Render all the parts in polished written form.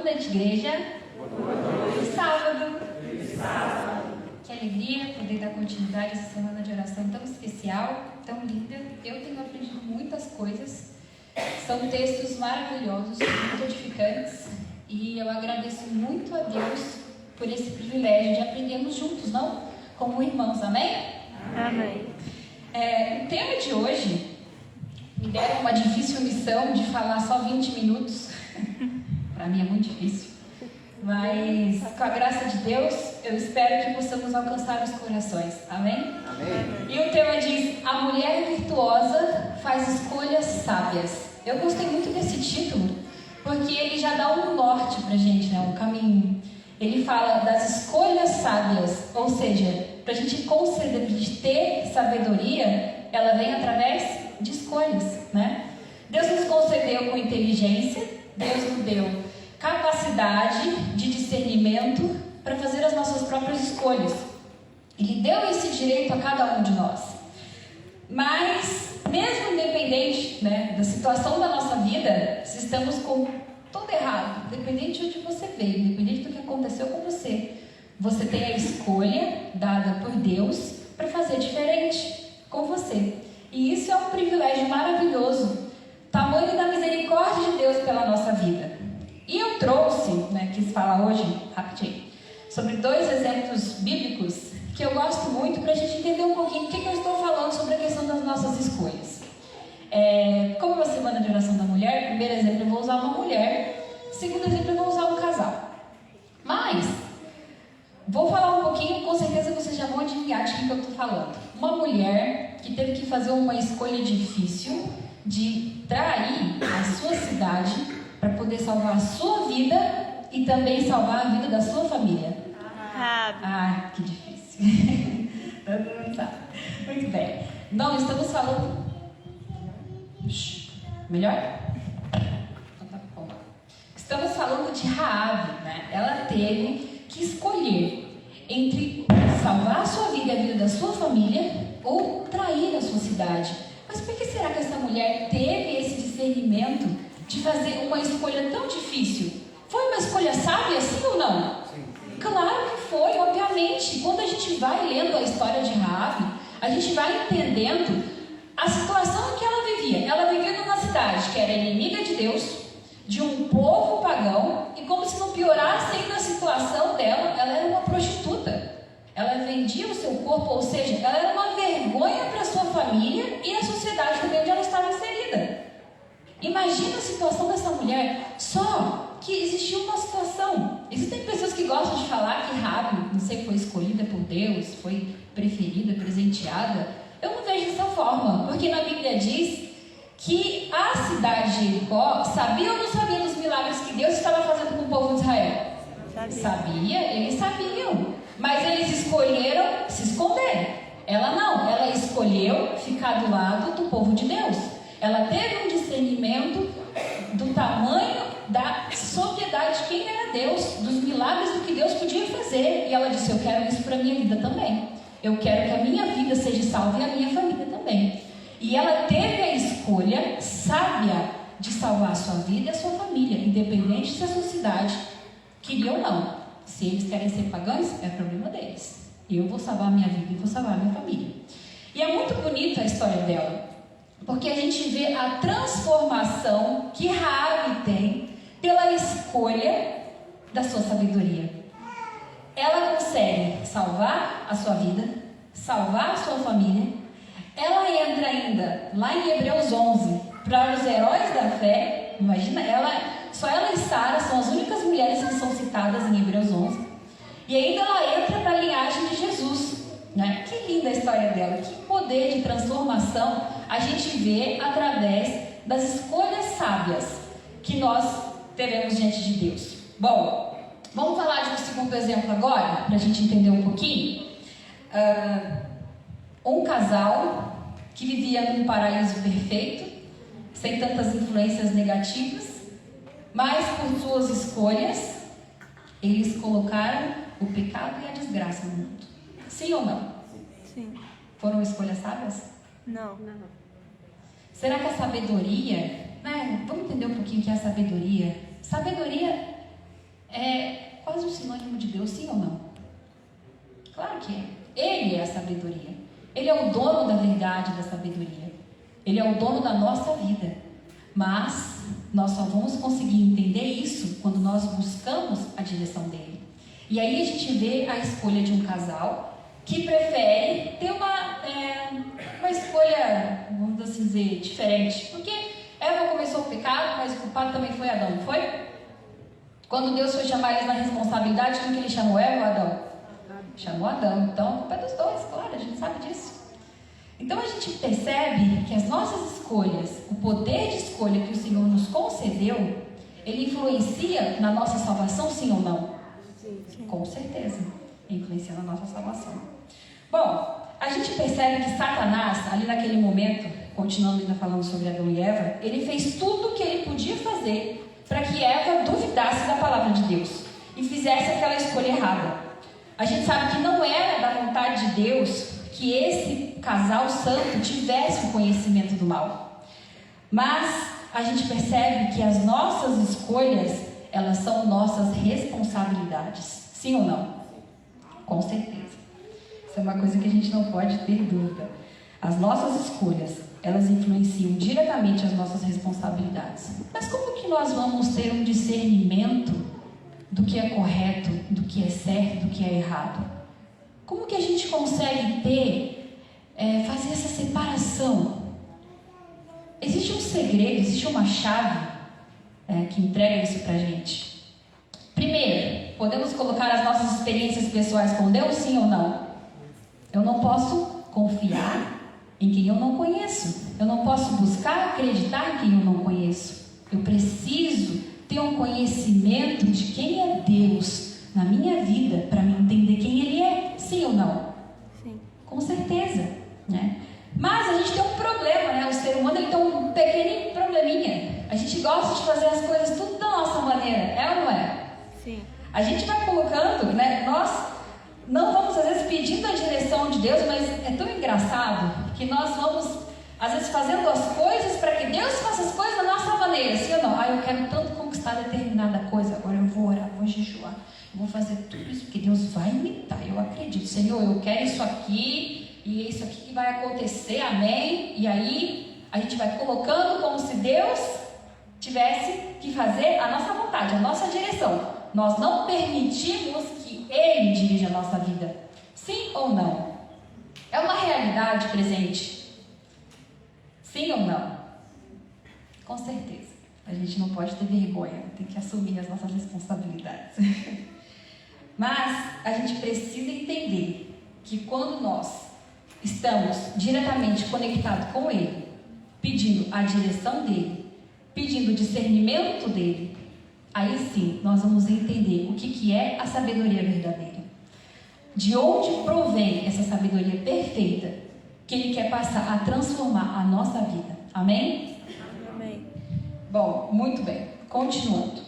Boa noite, igreja. Feliz sábado. Que alegria poder dar continuidade a essa semana de oração tão especial, tão linda. Eu tenho aprendido muitas coisas. São textos maravilhosos, muito edificantes. E eu agradeço muito a Deus por esse privilégio de aprendermos juntos, não? Como irmãos, amém? Amém. O tema de hoje me deram uma difícil missão de falar só 20 minutos. Para mim é muito difícil. Mas com a graça de Deus, eu espero que possamos alcançar os corações. Amém? Amém. E o tema diz: a mulher virtuosa faz escolhas sábias. Eu gostei muito desse título, porque ele já dá um norte pra gente, né? Um caminho. Ele fala das escolhas sábias, ou seja, pra gente conceder, pra gente ter sabedoria, ela vem através de escolhas, né? Deus nos concedeu com inteligência, Deus nos deu capacidade de discernimento para fazer as nossas próprias escolhas. Ele deu esse direito a cada um de nós. Mas, mesmo independente, né, da situação da nossa vida, se estamos com tudo errado, independente de onde você veio, independente do que aconteceu com você, você tem a escolha dada por Deus para fazer diferente com você. E isso é um privilégio maravilhoso, tamanho da misericórdia de Deus pela nossa vida. E eu trouxe, quis falar hoje, rapidinho, sobre 2 exemplos bíblicos que eu gosto muito para a gente entender um pouquinho o que eu estou falando sobre a questão das nossas escolhas. Como é uma semana de oração da mulher, primeiro exemplo eu vou usar uma mulher, segundo exemplo eu vou usar um casal. Mas, vou falar um pouquinho, com certeza vocês já vão adivinhar de quem que eu estou falando. Uma mulher que teve que fazer uma escolha difícil de trair a sua cidade para poder salvar a sua vida e também salvar a vida da sua família. Que difícil. Todo mundo sabe. Muito bem. Não, estamos falando... Melhor? Então tá bom. Estamos falando de Raabe, né? Ela teve que escolher entre salvar a sua vida e a vida da sua família ou trair a sua cidade. Mas por que será que essa mulher teve esse discernimento de fazer uma escolha tão difícil? Foi uma escolha sábia, sim ou não? Sim. Claro que foi, obviamente. Quando a gente vai lendo a história de Raabe, a gente vai entendendo a situação em que ela vivia. Ela vivia numa cidade que era inimiga de Deus, de um povo pagão, e como se não piorasse ainda a situação dela, ela era uma prostituta. Ela vendia o seu corpo, ou seja, ela era uma vergonha para a sua família e a sociedade também onde ela estava inserida. Imagina a situação dessa mulher, só que existia uma situação. Existem pessoas que gostam de falar que Raabe, não sei, foi escolhida por Deus, foi preferida, presenteada. Eu não vejo dessa forma, porque na Bíblia diz que a cidade de Jericó sabia ou não sabia dos milagres que Deus estava fazendo com o povo de Israel? Sabia, eles sabiam, mas eles escolheram se esconder. Ela não, ela escolheu ficar do lado do povo de Deus. Ela teve um discernimento do tamanho da sobriedade de quem era Deus, dos milagres do que Deus podia fazer. E ela disse: eu quero isso para a minha vida também. Eu quero que a minha vida seja salva e a minha família também. E ela teve a escolha sábia de salvar a sua vida e a sua família, independente se a sua cidade queria ou não. Se eles querem ser pagãos, é problema deles. Eu vou salvar a minha vida e vou salvar a minha família. E é muito bonita a história dela, porque a gente vê a transformação que Raabe tem pela escolha da sua sabedoria. Ela consegue salvar a sua vida, salvar a sua família. Ela entra ainda lá em Hebreus 11 para os heróis da fé. Imagina, só ela e Sara são as únicas mulheres que são citadas em Hebreus 11. E ainda ela entra para a linhagem de Jesus, né? Que linda a história dela, que poder de transformação a gente vê através das escolhas sábias que nós teremos diante de Deus. Bom, vamos falar de um segundo exemplo agora, para a gente entender um pouquinho. Um casal que vivia num paraíso perfeito, sem tantas influências negativas, mas por suas escolhas, eles colocaram o pecado e a desgraça no mundo. Sim ou não? Sim. Foram escolhas sábias? Não. Será que a sabedoria, vamos entender um pouquinho o que é a sabedoria? Sabedoria é quase um sinônimo de Deus, sim ou não? Claro que é. Ele é a sabedoria. Ele é o dono da verdade, da sabedoria. Ele é o dono da nossa vida. Mas nós só vamos conseguir entender isso quando nós buscamos a direção dele. E aí a gente vê a escolha de um casal que prefere ter uma escolha, vamos assim dizer, diferente. Porque Eva começou o pecado, mas o culpado também foi Adão, não foi? Quando Deus foi chamar eles na responsabilidade, quem que ele chamou, Eva ou Adão? Chamou Adão. Então a culpa é dos dois, claro, a gente sabe disso. Então a gente percebe que as nossas escolhas, o poder de escolha que o Senhor nos concedeu, ele influencia na nossa salvação, sim ou não? Sim. Com certeza, influencia na nossa salvação. Bom, a gente percebe que Satanás, ali naquele momento, continuando ainda falando sobre Adão e Eva, ele fez tudo o que ele podia fazer para que Eva duvidasse da palavra de Deus e fizesse aquela escolha errada. A gente sabe que não era da vontade de Deus que esse casal santo tivesse o conhecimento do mal. Mas a gente percebe que as nossas escolhas, elas são nossas responsabilidades. Sim ou não? Com certeza. Isso é uma coisa que a gente não pode ter dúvida. As nossas escolhas, elas influenciam diretamente as nossas responsabilidades. Mas como que nós vamos ter um discernimento do que é correto, do que é certo, do que é errado? Como que a gente consegue fazer essa separação? Existe um segredo, existe uma chave que entrega isso pra gente. Primeiro, podemos colocar as nossas experiências pessoais com Deus, sim ou não? Eu não posso confiar em quem eu não conheço. Eu não posso buscar acreditar em quem eu não conheço. Eu preciso ter um conhecimento de quem é Deus na minha vida para me entender quem Ele é. Sim ou não? Sim. Com certeza, né? Mas a gente tem um problema, né? O ser humano ele tem um pequeno probleminha. A gente gosta de fazer as coisas tudo da nossa maneira, é ou não é? Sim. A gente vai colocando, né? Nós não vamos às vezes pedindo a direção de Deus, mas é tão engraçado que nós vamos às vezes fazendo as coisas para que Deus faça as coisas da nossa maneira, sim ou não? Eu quero tanto conquistar determinada coisa, agora eu vou orar, vou jejuar, eu vou fazer tudo isso porque Deus vai me dar. Eu acredito, Senhor, eu quero isso aqui e é isso aqui que vai acontecer, amém? E aí a gente vai colocando como se Deus tivesse que fazer a nossa vontade, a nossa direção. Nós não permitimos que Ele dirija a nossa vida. Sim ou não? É uma realidade presente. Sim ou não? Com certeza. A gente não pode ter vergonha, tem que assumir as nossas responsabilidades. Mas a gente precisa entender que quando nós estamos diretamente conectados com Ele, pedindo a direção dEle, pedindo o discernimento dEle, aí sim nós vamos entender o que é a sabedoria verdadeira. De onde provém essa sabedoria perfeita que Ele quer passar a transformar a nossa vida. Amém? Amém. Bom, muito bem. Continuando.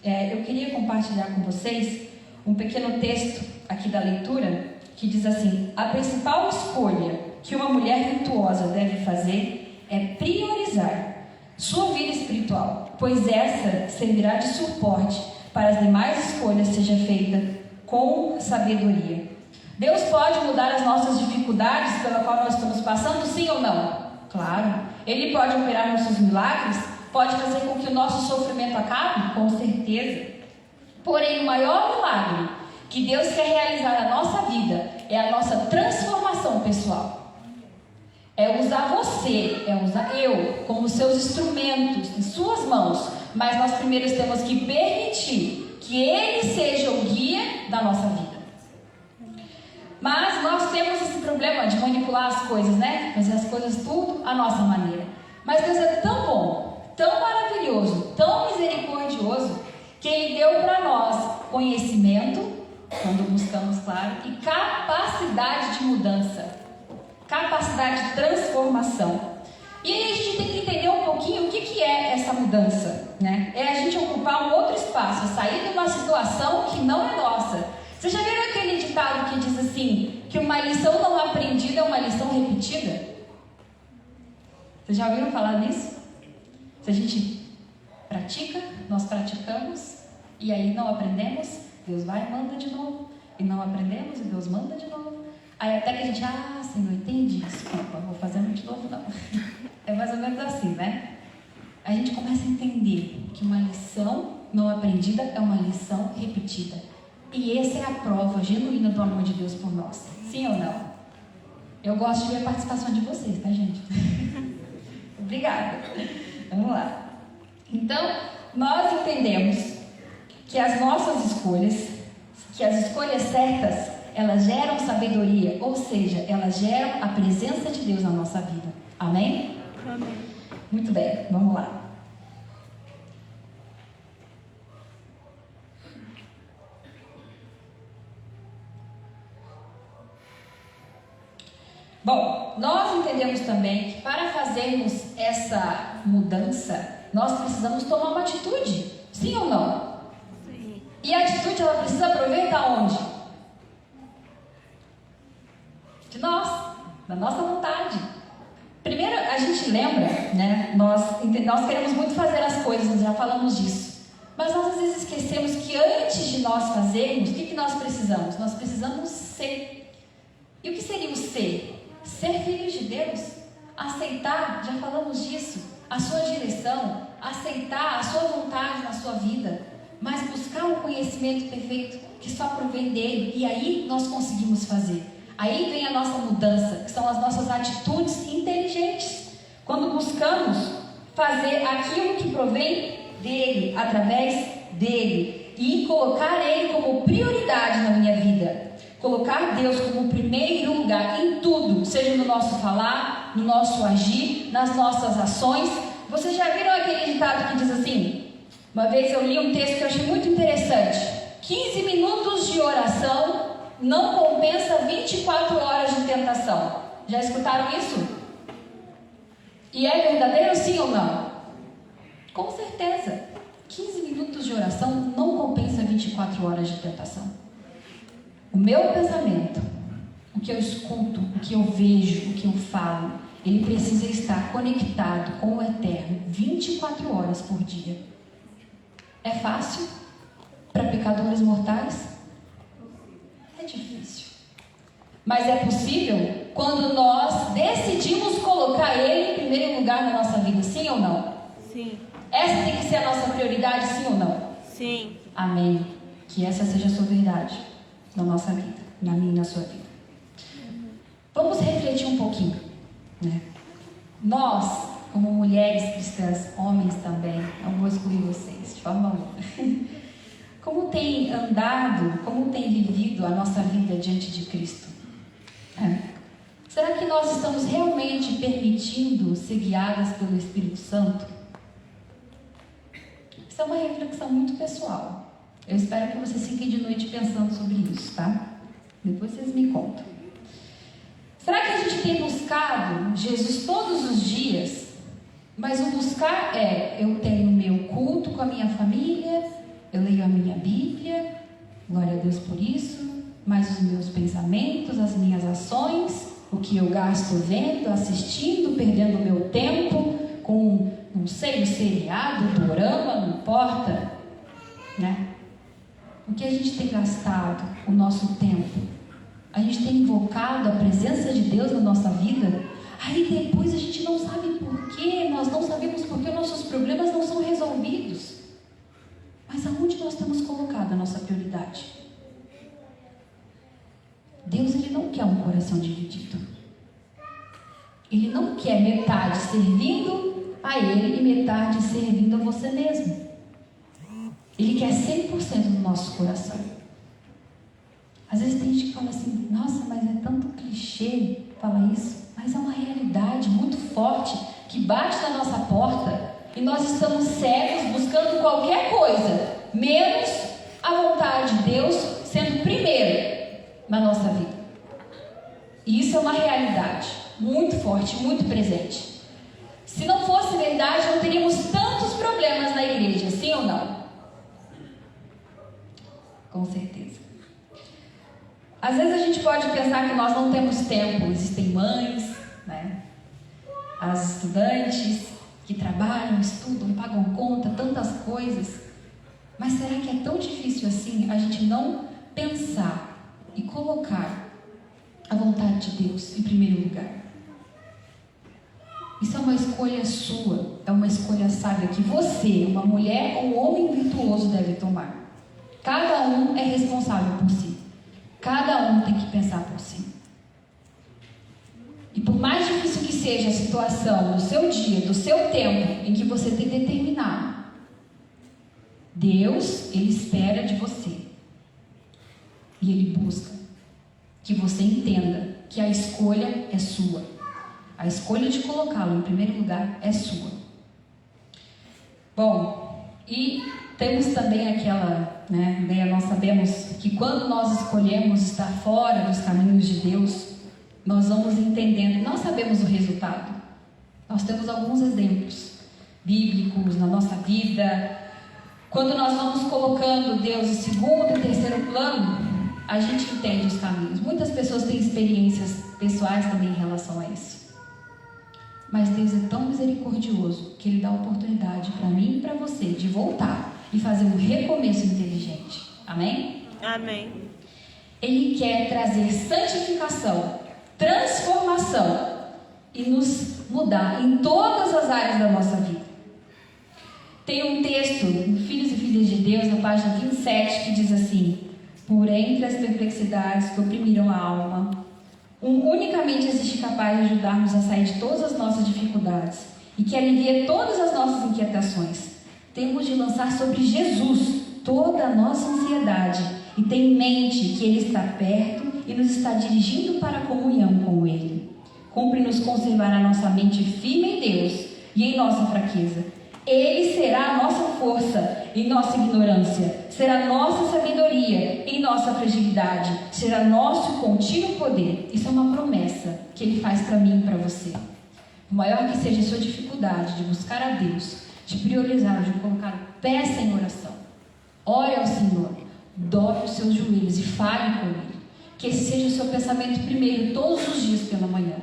Eu queria compartilhar com vocês um pequeno texto aqui da leitura que diz assim: a principal escolha que uma mulher virtuosa deve fazer é priorizar sua vida espiritual, pois essa servirá de suporte para as demais escolhas seja feita com sabedoria. Deus pode mudar as nossas dificuldades pela qual nós estamos passando, sim ou não? Claro. Ele pode operar nossos milagres? Pode fazer com que o nosso sofrimento acabe? Com certeza. Porém, o maior milagre que Deus quer realizar na nossa vida é a nossa transformação pessoal. É usar você, é usar eu como seus instrumentos em suas mãos. Mas nós primeiro temos que permitir que Ele seja o guia da nossa vida. Mas nós temos esse problema de manipular as coisas, né? Fazer as coisas tudo à nossa maneira. Mas Deus é tão bom, tão maravilhoso, tão misericordioso, que Ele deu para nós conhecimento, quando buscamos, claro, e capacidade de mudança, capacidade de transformação. E aí a gente tem que entender um pouquinho o que é essa mudança, né? É a gente ocupar um outro espaço, sair de uma situação que não é nossa. Vocês já viram aquele ditado que diz assim, que uma lição não aprendida é uma lição repetida? Vocês já ouviram falar nisso? Se a gente pratica, nós praticamos, E aí não aprendemos, Deus vai e manda de novo. E não aprendemos e Deus manda de novo. Aí até que a gente, Senhor, entendi, desculpa, vou fazer de novo não. É mais ou menos assim, né? A gente começa a entender que uma lição não aprendida é uma lição repetida. E essa é a prova genuína do amor de Deus por nós. Sim ou não? Eu gosto de ver a participação de vocês, tá, gente? Obrigada. Vamos lá. Então, nós entendemos que as nossas escolhas, que as escolhas certas, elas geram sabedoria, ou seja, elas geram a presença de Deus na nossa vida. Amém? Amém. Muito bem, vamos lá. Bom, nós entendemos também que para fazermos essa mudança, nós precisamos tomar uma atitude. Sim ou não? Sim. E a atitude, ela precisa prover da onde? De nós, da nossa vontade. Primeiro, a gente lembra, né? Nós queremos muito fazer as coisas, nós já falamos disso. Mas nós às vezes esquecemos que antes de nós fazermos, o que nós precisamos? Nós precisamos ser. E o que seria o ser? Ser filhos de Deus. Aceitar, já falamos disso, a sua direção, aceitar a sua vontade na sua vida, mas buscar um conhecimento perfeito que só provém dele. E aí nós conseguimos fazer. Aí vem a nossa mudança, que são as nossas atitudes inteligentes. Quando buscamos fazer aquilo que provém dele, através dele, e colocar ele como prioridade na minha vida. Colocar Deus como primeiro lugar em tudo, seja no nosso falar, no nosso agir, nas nossas ações. Vocês já viram aquele ditado que diz assim? Uma vez eu li um texto que eu achei muito interessante. 15 minutos de oração não compensa 24 horas de tentação. Já escutaram isso? E é verdadeiro, sim ou não? Com certeza. 15 minutos de oração não compensa 24 horas de tentação. O meu pensamento, o que eu escuto, o que eu vejo, o que eu falo, ele precisa estar conectado com o Eterno 24 horas por dia. É fácil para pecadores mortais? É difícil. Mas é possível quando nós decidimos colocar Ele em primeiro lugar na nossa vida, sim ou não? Sim. Essa tem que ser a nossa prioridade, sim ou não? Sim. Amém. Que essa seja a sua verdade na nossa vida, na minha e na sua vida. Vamos refletir um pouquinho, né? Nós, como mulheres cristãs, homens também, eu vou excluir vocês de forma alguma. Como tem andado, como tem vivido a nossa vida diante de Cristo? Será que nós estamos realmente permitindo ser guiadas pelo Espírito Santo? Isso é uma reflexão muito pessoal. Eu espero que vocês fiquem de noite pensando sobre isso, tá? Depois vocês me contam. Será que a gente tem buscado Jesus todos os dias? Mas o buscar eu tenho o meu culto com a minha família, eu leio a minha Bíblia, glória a Deus por isso, mas os meus pensamentos, as minhas ações, o que eu gasto vendo, assistindo, perdendo o meu tempo com, não sei, o seriado, o dorama, não importa, né? O que a gente tem gastado o nosso tempo? A gente tem invocado a presença de Deus na nossa vida? Aí depois a gente não sabe porquê, nós não sabemos porquê nossos problemas não são resolvidos. Mas aonde nós temos colocado a nossa prioridade? Deus, Ele não quer um coração dividido. Ele não quer metade servindo a Ele e metade servindo a você mesmo. Ele quer 100% do nosso coração. Às vezes tem gente que fala assim, nossa, mas é tanto clichê falar isso. Mas é uma realidade muito forte que bate na nossa porta e nós estamos cegos buscando qualquer coisa, menos a vontade de Deus sendo primeiro na nossa vida. E isso é uma realidade muito forte, muito presente. Se não fosse verdade, não teríamos tantos problemas na igreja, sim ou não? Com certeza. Às vezes a gente pode pensar que nós não temos tempo. Existem mães, né? As estudantes que trabalham, estudam, pagam conta, tantas coisas. Mas será que é tão difícil assim a gente não pensar e colocar a vontade de Deus em primeiro lugar? Isso é uma escolha sua, é uma escolha sábia que você, uma mulher ou um homem virtuoso, deve tomar. Cada um é responsável por si. Cada um tem que pensar por si. E por mais difícil que seja a situação do seu dia, do seu tempo, em que você tem determinado, Deus, Ele espera de você. E Ele busca que você entenda que a escolha é sua. A escolha de colocá-lo em primeiro lugar é sua. Bom, e temos também aquela, nós sabemos que quando nós escolhemos estar fora dos caminhos de Deus, nós vamos entendendo, nós sabemos o resultado. Nós temos alguns exemplos bíblicos na nossa vida. Quando nós vamos colocando Deus em segundo e terceiro plano, a gente entende os caminhos. Muitas pessoas têm experiências pessoais também em relação a isso. Mas Deus é tão misericordioso que Ele dá a oportunidade para mim e para você de voltar e fazer um recomeço inteligente. Amém? Amém. Ele quer trazer santificação, transformação e nos mudar em todas as áreas da nossa vida. Tem um texto em Filhos e Filhas de Deus, na página 27, que diz assim: por entre as perplexidades que oprimiram a alma, unicamente existe capaz de ajudar-nos a sair de todas as nossas dificuldades e que alivia todas as nossas inquietações. Temos de lançar sobre Jesus toda a nossa ansiedade e ter em mente que Ele está perto e nos está dirigindo para a comunhão com Ele. Cumpre-nos conservar a nossa mente firme em Deus e em nossa fraqueza. Ele será a nossa força em nossa ignorância, será nossa sabedoria em nossa fragilidade, será nosso contínuo poder. Isso é uma promessa que Ele faz para mim e para você. Por maior que seja a sua dificuldade de buscar a Deus, de priorizar, de colocar peça em oração, ore ao Senhor, dobre os seus joelhos e fale com Ele. Que esse seja o seu pensamento primeiro todos os dias pela manhã.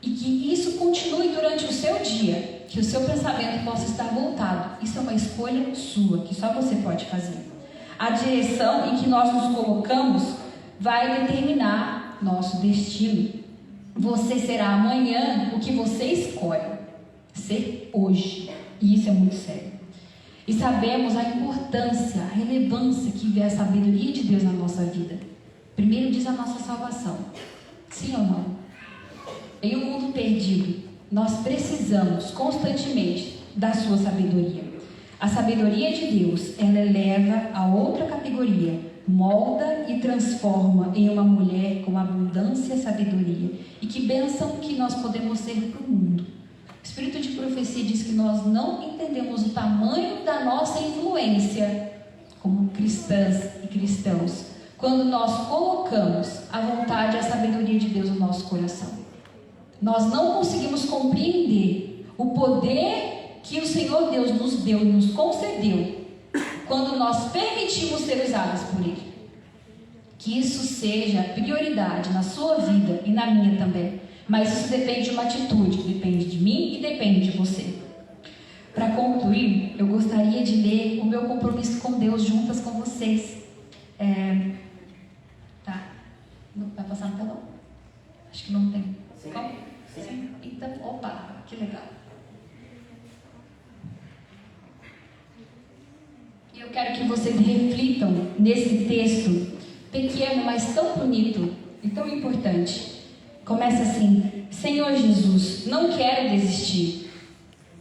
E que isso continue durante o seu dia, que o seu pensamento possa estar voltado. Isso é uma escolha sua, que só você pode fazer. A direção em que nós nos colocamos vai determinar nosso destino. Você será amanhã o que você escolhe ser hoje. E isso é muito sério. E sabemos a importância, a relevância que vê a sabedoria de Deus na nossa vida. Primeiro diz a nossa salvação. Sim ou não? Em um mundo perdido, nós precisamos constantemente da sua sabedoria. A sabedoria de Deus, ela eleva a outra categoria, molda e transforma em uma mulher com abundância e sabedoria. E que bênção que nós podemos ser para o mundo. O Espírito de profecia diz que nós não entendemos o tamanho da nossa influência como cristãs e cristãos quando nós colocamos a vontade e a sabedoria de Deus no nosso coração. Nós não conseguimos compreender o poder que o Senhor Deus nos deu e nos concedeu quando nós permitimos ser usados por Ele. Que isso seja prioridade na sua vida e na minha também. Mas isso depende de uma atitude, depende de mim e depende de você. Para concluir, eu gostaria de ler o meu compromisso com Deus juntas com vocês. Tá? Vai passar no telão? Acho que não tem. Sim. Então, opa, que legal. E eu quero que vocês reflitam nesse texto pequeno, mas tão bonito e tão importante. Começa assim: Senhor Jesus, não quero desistir.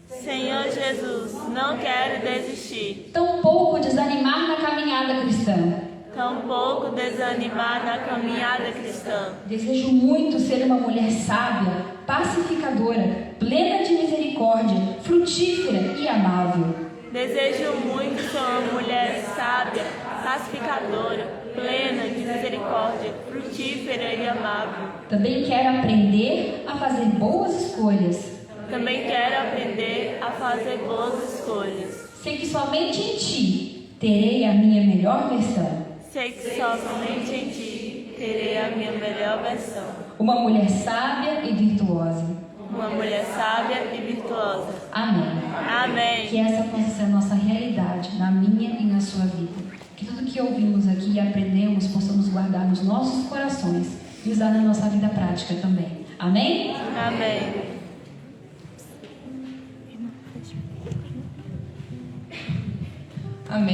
Senhor Jesus, não quero desistir. Tampouco desanimar na caminhada cristã. Tampouco desanimar na caminhada cristã. Desejo muito ser uma mulher sábia, pacificadora, plena de misericórdia, frutífera e amável. Desejo muito ser uma mulher sábia, pacificadora, plena de misericórdia, frutífera e amável. Também quero aprender a fazer boas escolhas. Também quero aprender a fazer boas escolhas. Sei que somente em Ti terei a minha melhor versão. Sei que somente em Ti terei a minha melhor versão. Uma mulher sábia e virtuosa. Uma mulher sábia e virtuosa. Amém. Amém. Que essa possa ser a nossa realidade, na minha e na sua vida. Que tudo que ouvimos aqui e aprendemos, possamos guardar nos nossos corações e usar na nossa vida prática também. Amém? Amém. Amém.